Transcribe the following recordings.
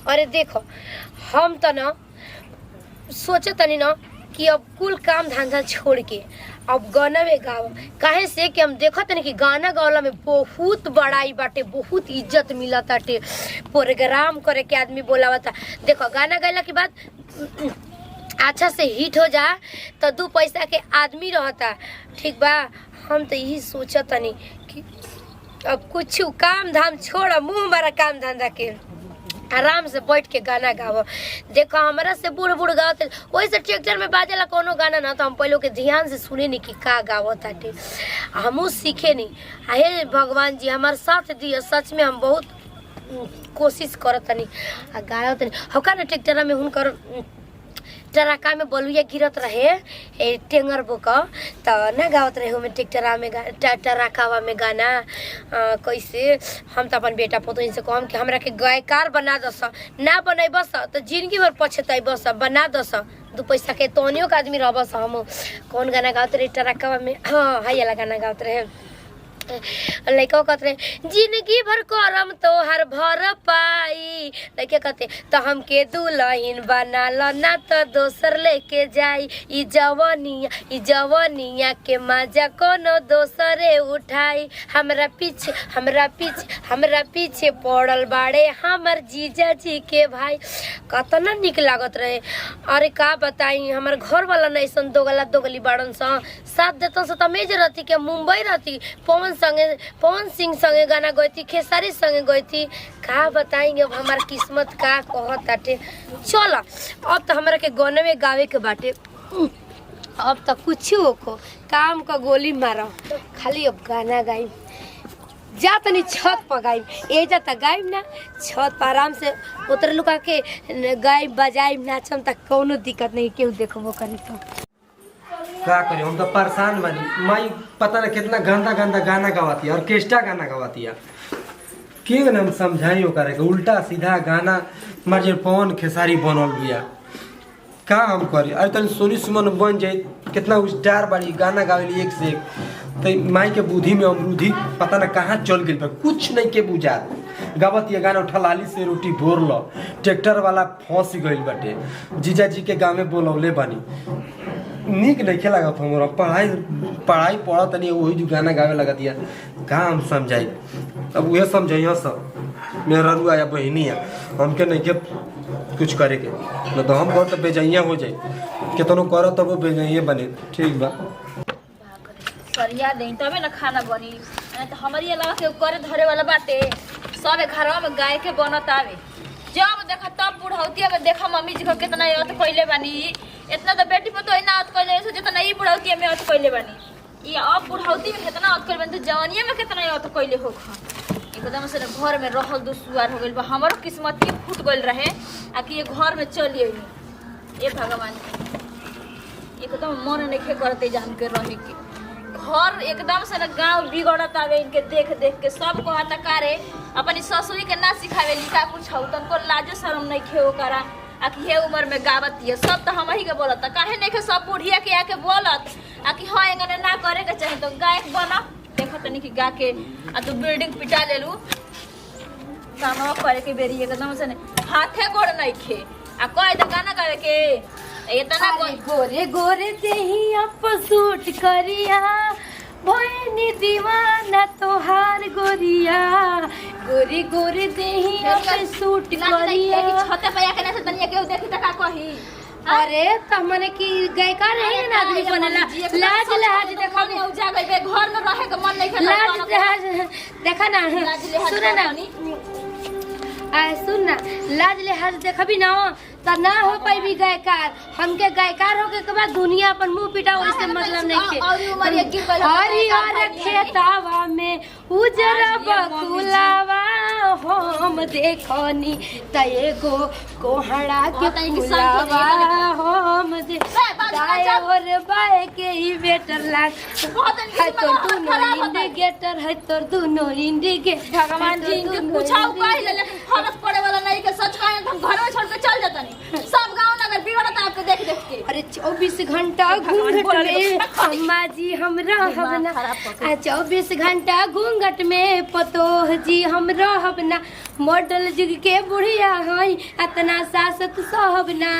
अरे देखो हम तो ना सोचे तनी ना कि अब कुल काम धंधा छोड़ के अब गाना में गाओ काहे से कि हम देखो तनी कि गाना गावला में बहुत बड़ाई बाटे, बहुत इज्जत मिला ताटे, प्रोग्राम करे के आदमी बोलावता। देखो गाना गाइला के बाद अच्छा से हिट हो जा तो 2 पैसा के आदमी रहता, ठीक बा। हम तो यही सोचा तनी कि अब कुछ काम धाम छोड़, मुँह मारा काम धंधा के, आराम से बैठ के गाना गाओ। देखो हमारा से बूढ़ बूढ़ गावते वही से ट्रैक्टर में बाजेला कोनो गाना ना तो हम पहले के ध्यान से सुने नहीं कि का गावो ताटे, हमू सीखे नहीं। हे भगवान जी हमारे साथ दिए, सच में हम बहुत कोशिश करत तनी आ गाओ तनी। हका ना ट्रैक्टर में हुनकर टराका में बलुया गिरत रहे टेंगर बोक तो ना गावत रहे हमें ट्रैक्टरा में टराकावा में गाना। कैसे हम तो अपन बेटा पोतों से कहम कि हमरा के गायकार बना दस, ना बने बस तो जिंदगी भर पछताई, बस बना दस 2 पैसा के तोनियो का आदमी रह बस। हम कौन गाना गावत रहे टराकावा में, हाँ हाई वाला गाना गावत रहे। लड़का कहते रहे जिंदगी भर करम तोहर भर पाई, लड़के कहते तो हमके दुल्हन बना लो ना तो दोसर लेके जाई, ई जवानिया के मजा कोनो दोसरे उठाई, हमरा पीछे पड़ल बाड़े हमर जीजा जी के भाई। कतना निक लागत रहे। अरे का बताई हमार घर वाला नहीं सन दोगली बाड़न सा साथ देता से तमेज रहती के मुंबई रहती, पवन सिंह संगे गाना गई, खेसारी संगे गई थी। का बताएंगे अब हमार किस्मत का कहताटे। चल अब तो हमारा के गाने में गावे के बाटे, अब तो कुछ हो काम का गोली मारो, खाली अब गाना गाई जा तनी छत पर गाई ए जाता गाई ना छत पर आराम से उतर लुका के गाई बजाई नाचम तक कोनो दिक्कत नहीं, केहू देखबो करी तो क्या करें। हम तो परेशान बनी, माई पता नहीं कितना गंदा गाना गवाती है, ऑर्केस्ट्रा गाना गवाती है। के हम समझाई करे कि उल्टा सीधा गाना मर्जे पवन खेसारी बनल बिया, का हम करी। अरे तनी सोनी सुमन बन जाए, कितना स्टार बाड़ी गाना गावेली एक से एक, तो माई के बुद्धि में अमरूधी पता न कहाँ चल गई, पर कुछ नहीं के बुझा गावत ये गाना उठा लाली से रोटी भोर लो, ट्रैक्टर वाला फंस गई बाटे, जीजा जी के गाँव में बोलौले बनी, निक नहीं खेला हमारा पढ़ाई पढ़ा तनी वही जो गाना गावे लगा दिया। का हम समझाई, अब वह समझाइए सब मेरा रुआ या बहनी है, हमके नहीं के कुछ करे के न तो हम बहुत बेजाइया हो जाए, कितनो करो तब वो बेजाइए बने। ठीक बा सरिया दें तबे ना खाना बनी, तो हमारी लगा के करे धरे वाला बाटे। सब घरवा में गाय के बनत आवे, जब देखा तब बुढ़ौतिया में देखा मम्मी जी को कितना याद कइले बानी, इतना तो बेटी पर तो इतना याद कइले से जितना ई बुढ़ौतिया में याद कइले बानी, ये अब बुढ़ौती में कितना याद कइले बानी तो जवानिया में कितना याद कइले हो खा। एकदम से घर में रहल दुसुआर हो गइल बा, हमरो किस्मत ही फूट गइल रहे आ कि ये घर में चली आई। ये भगवान एकदम मन नहीं करते जान के रहे के घर एकदम से ना गाँव बिगड़त आवे इनके देख देख के। सब को हटा करे अपनी ससुरी के ना सिखावे लिखा कुछ हो तुमको लाजो शर्म नहीं खेओ करा आ कि हे उम्र में गावत है सब तो हम ही के बोलत काहे नहीं के सब बुढ़िया के आके बोलत आ कि हाँ एंगने ना करे के चाहे तो गायक बना। देखो तनी कि गा के आ तो बिल्डिंग पिटा लेलू काम करे के बेरी एकदम से हाथे गोड़ नहीं खे आ कह दे गाना गावे के इतना गोरे गोरे देही आप सूट करिया भोनी दीवाना तोहार गोरिया, गोरी गोरी देही आप सूट करिया। छते पे आके ना से तनिया केहू देखी त का कही। अरे त मने की गायकार है ना आदमी बनेला लाज लहाज देखो ने उजा गई बे घर में रहे के मन नहीं खेला लाज लहाज देखा ना सुन ना सुन ना लाज लिहाज देखबी ना तो ना हो पाई गायकार। हमके गायकार होके के बाद दुनिया अपन मुंह पिटा वैसे मतलब नहीं के। हरियर खेतावा में उजरा बकुलावा हम देखनी त एगो कोहड़ा के फुलावा हम दे दाए और बाए के ही बेटर लाग है तो दोनों इंडिकेटर है तो दोनों इंडिकेटर। भगवान जी इनके पूछाओ काहे ले लेकिन फर्क पड़े वाला नहीं के सच कहे हम घर में छोड़ के चल जाता नहीं सब गांव नगर बिगड़ता आपके देख देख के। अरे 24 घंटा घूंघट में अम्मा जी हम रहब ना, 24 घंटा घूंघट में पतोह जी हम रहब ना, मॉडल जुग के बुढ़िया हई अतना सासत सहब ना।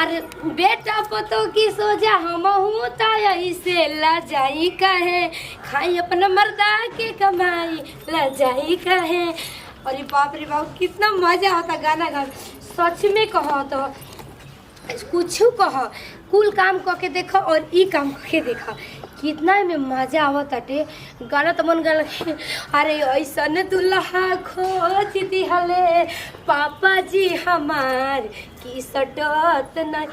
अरे बेटा पतो की सोजा हमहू ताई से ला जाई काहे खाई अपना मर्दा के कमाई ला जाई काहे। अरे बाप रे बाप कितना मजा आता गाना गा। सच में कहो तो कुछ कह कुल काम करके देखो और ई काम करके देखो कितना में मजा आवत अटे। गाना तो मन गल अरे ऐसन दुल्हा खोज दिहले पापा जी हमार की सटत न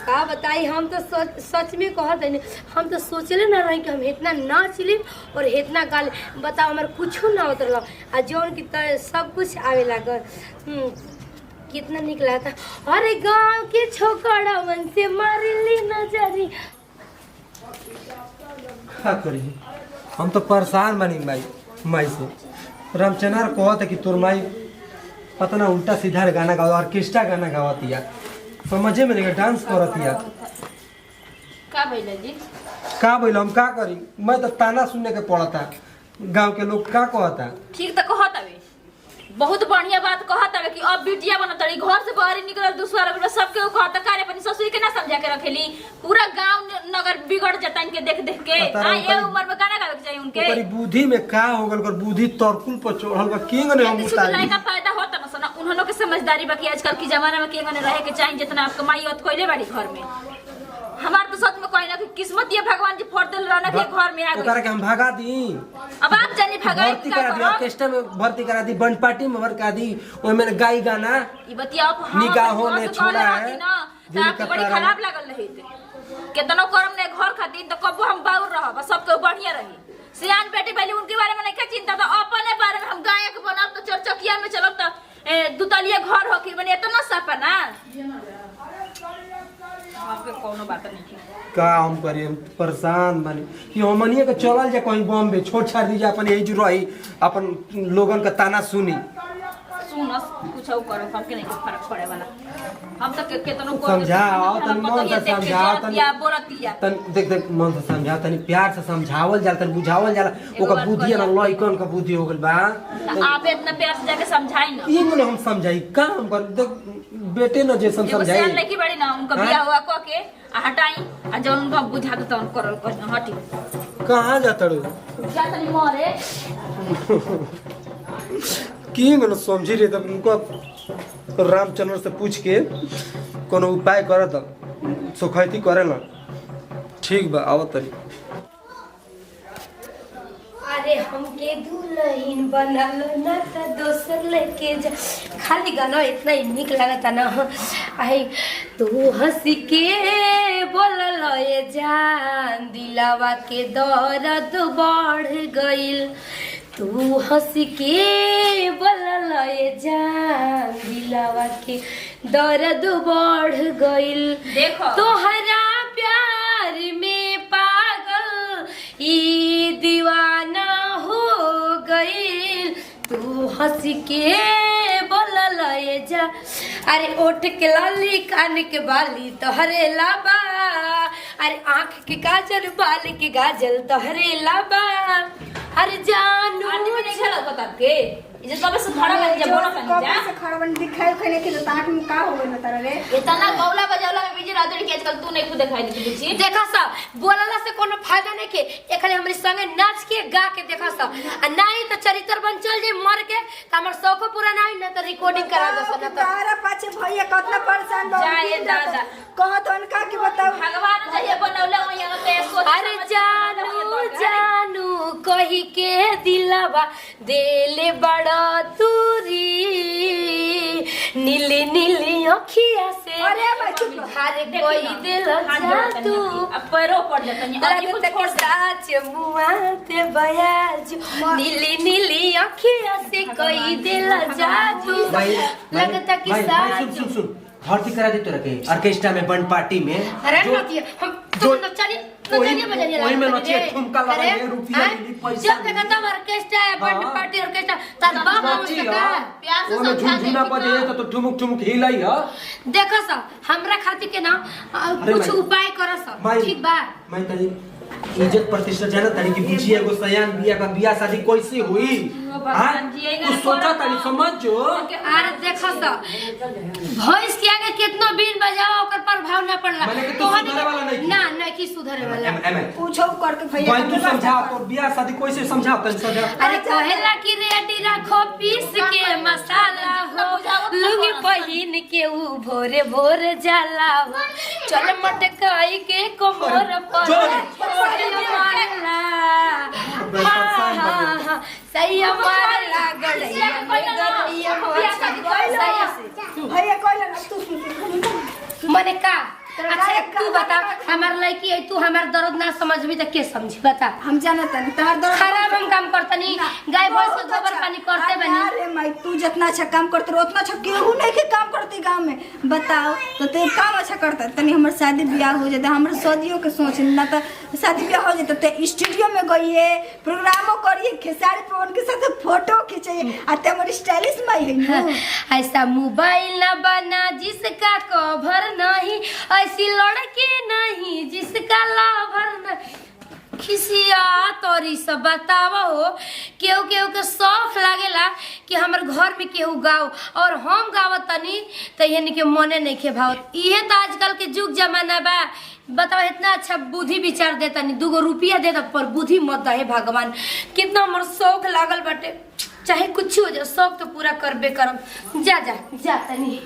का बताई। हम तो सच में कहत है हम तो सोचले ना रही कि हम इतना नाच ली और इतना गाल बताओ हमारे कुछ ना उतरल आ जौन की सब कुछ आवे लागल। कितना निकला था। अरे गांव के छोकरावन से मारली नजरी। क्या करी हम तो परेशान बनी माई से। रामचंद्र कहत है कि तोर माई पता ना उल्टा सीधा गाना गावा ऑर्केस्ट्रा गाना गावतिया समझे में नहीं डांस करतिया। का भइल जी? का बोल हम का करी मैं तो ताना सुनने के पड़ता गांव के लोग का कहता। ठीक तो कहत हवे बहुत बढ़िया बात कहत हवे कि अब बिटिया बनत रही घर से बाहर निकल दूसरा रगड़ सबके कहत करे अपनी ससुर के ना समझा के रखेली पूरा गांव नगर बिगड़ जाता इनके देख देख के। आ ये उम्र में गाना गावे चाहिए उनके। ओकरी बुद्धि में का हो गल कर बुद्धि तरकुल पर चढ़ल बा किंग ने हम उतारी का फायदा होता ना सुना उन्होंने के समझदारी बाकी आजकल की जमाना में किंग ने रहे के चाहिए जितना आप कमाई होत कोइले बाड़ी घर में। हमार तो सच में कोई ना कि किस्मत ये भगवान जी फोड़ देल रहना के घर में आ गई। ओकरा के हम भगा दी। अब आप जानी भगाई भर्ती करा दी ऑर्केस्ट्रा में भर्ती करा दी बंड पार्टी में भर करा दी ओय में गाई गाना ई बतिया आप निगाहों ने छोड़ा है तो आपके बड़ी खराब लागल रही केतनो करम ने घर खातिर तो कबो हम बाउर रहब सब तो बढ़िया रही। सियान बेटी पहले उनके बारे में नहीं का चिंता तो अपने बारे में हम गायक बनब तो चरचकिया में चलब तो दुतलिया घर हो कि बने इतना सपना आपके कोनो बात नहीं का हम करी हम परेशान बनी कि हमनिए के चलल जा कहीं बॉम्बे छोड़ छाड़ दी जा अपन यही जो रही अपन लोगन का ताना सुनी सुनस कुछ और करो हमके नहीं फर्क पड़े वाला। हम तो केतनो समझाओ तन मन से समझाओ तन या बोलतिया तन देख देख मन से समझाओ तनी प्यार से समझावल जाला तन बुझावल जाला ओका बुद्धि ना लइकन का बुद्धि हो गइल बा। आप इतना प्यार से जाके समझाई ना ई मन हम समझाई का हम कर देख बेटे न जे समझाई सियान लड़की बड़ी ना उनका बियाह हुआ को के हटाई आ जौन उनका बुझा दे तौन करल कर हटी कहां जाता रे क्या तनी मोरे किंग न समझी रे तब उनको रामचंद्र से पूछ के कोनो उपाय करत सुखैती करे ना ठीक बा आवत तरी। अरे हमके दुल्हन बनल न त दोसर लेके जा खाली गाना इतना ही निक लगता ना। आई तू हंसी के बोलल ये जान दिलावा के दर्द बढ़ गइल तू हंसी के बोलल ये जान दिलावा के दर्द बढ़ गइल। देखो तोहरा प्यार में पागल ई दीवाना हो गइल तू हंस के बोलल ये जा। अरे ओठ के लाली कान के बाली तोहरे लाबा अरे आँख के काजल बाल के गाजल तोहरे लाबा। अरे जानू नहीं खेला बता के इजे कबे से खड़ा बन जा बोला बन जा से खड़ा बन दिखाई खने के ताक में का हो गइल तारा रे इतना गौला बजावला में बिजी रादड़ी के आजकल तू नहीं खुद दिखाई दी बुची। देखा सब बोलला से कोनो फायदा नहीं के एखले हमरे संगे नाच के गा के देखा सब आ नहीं तो चरित्र बन चल जे मर के त हमर शौक पूरा नहीं न तो रिकॉर्डिंग करा दो सब त तारा पाछे भैया कितना परेशान बा जाए दादा कह तो उनका की बताओ भगवान चाहिए बनौले हो यहाँ पे सोच अरे जानू जानू कही के दिलवा देले बड़ा दूरी नीली नीली अखिया से अरे भाई चुप हारे कोई दिल जा तू अब पैरों पड़ जाता है अब लगता के साच मुआ ते बयाज नीली नीली अखिया से कोई दिल जा तू लगता कि साच सुन सुन भर्ती करा दे तोरा के ऑर्केस्ट्रा में बंड पार्टी में अरे नतिया हम तो नचानी नचानी बजानी वही में नचिए ठुमका लगा ये रुपया मिली पैसा जब देखा तब ऑर्केस्ट्रा है बंड पार्टी ऑर्केस्ट्रा तार बाप उसका प्यार से ओमे झुनझुना बजे तो ठुमुक ठुमुक हिलाई ह देखो सा हमरा खातिर के ना कुछ उपाय करो सा ठीक बा मैं तनी इज्जत प्रतिष्ठा जाना तारी की बुझिए एगो सयान बिया का बिया शादी कैसे हुई हां तू सोचा तारी समझ जो। अरे देखो तो भैंस के आगे कितना बीन बजावा ओकर प्रभाव ना पड़ला। माने कि तू सुधरे वाला नहीं ना नहीं की सुधरे वाला। पूछो करके भैया भाई तू समझा तो बिया शादी कैसे समझा तनी समझा। अरे कहेला कि रेडी रखो पीस के मसाला हो लुंगी पहिन के ऊ भोरे भोरे जाला हो चल मटकाई के कोमर पर मारला सैया मारला गड़ैया में गड़ैया भैया कहले ना तू मने का। अच्छा तू बता हमार लड़की है तू हमार दर्द ना समझबी तो के समझी बता। हम जानत नहीं तोहर दर्द खराब हम काम करतनी गाय भैंस के गोबर पानी करते बनी। अरे माई तू जितना अच्छा काम करते रहो उतना अच्छा केहू नहीं के काम करती गांव में बताओ तो ते काम अच्छा करता तनी हमर शादी ब्याह हो जाता हमर शादियों के सोच ना तो शादी ब्याह हो जाता ते स्टूडियो में गइए प्रोग्रामो करिए खेसारी पवन के साथ फोटो खींचिए आ ते हमर स्टाइलिश माई है ना। ऐसा मोबाइल ना बना जिसका कवर नहीं ऐसी लड़की नहीं जिसका लवर नहीं। खिसिया तोरी सब बतावा हो केहू केहू के शौक लागेला कि हमर घर में केहू गाओ और हम गावत तनी तो यानी के मने नहीं खे भावत। इहे तो आजकल के जुग जमाना बा। बताओ इतना अच्छा बुद्धि विचार देता नहीं 2 रुपया दे पर बुद्धि मत दे भगवान। कितना हमर शौक लागल बाटे चाहे कुछ हो जाए शौक तो पूरा करबे करब। जा जा जा तनी।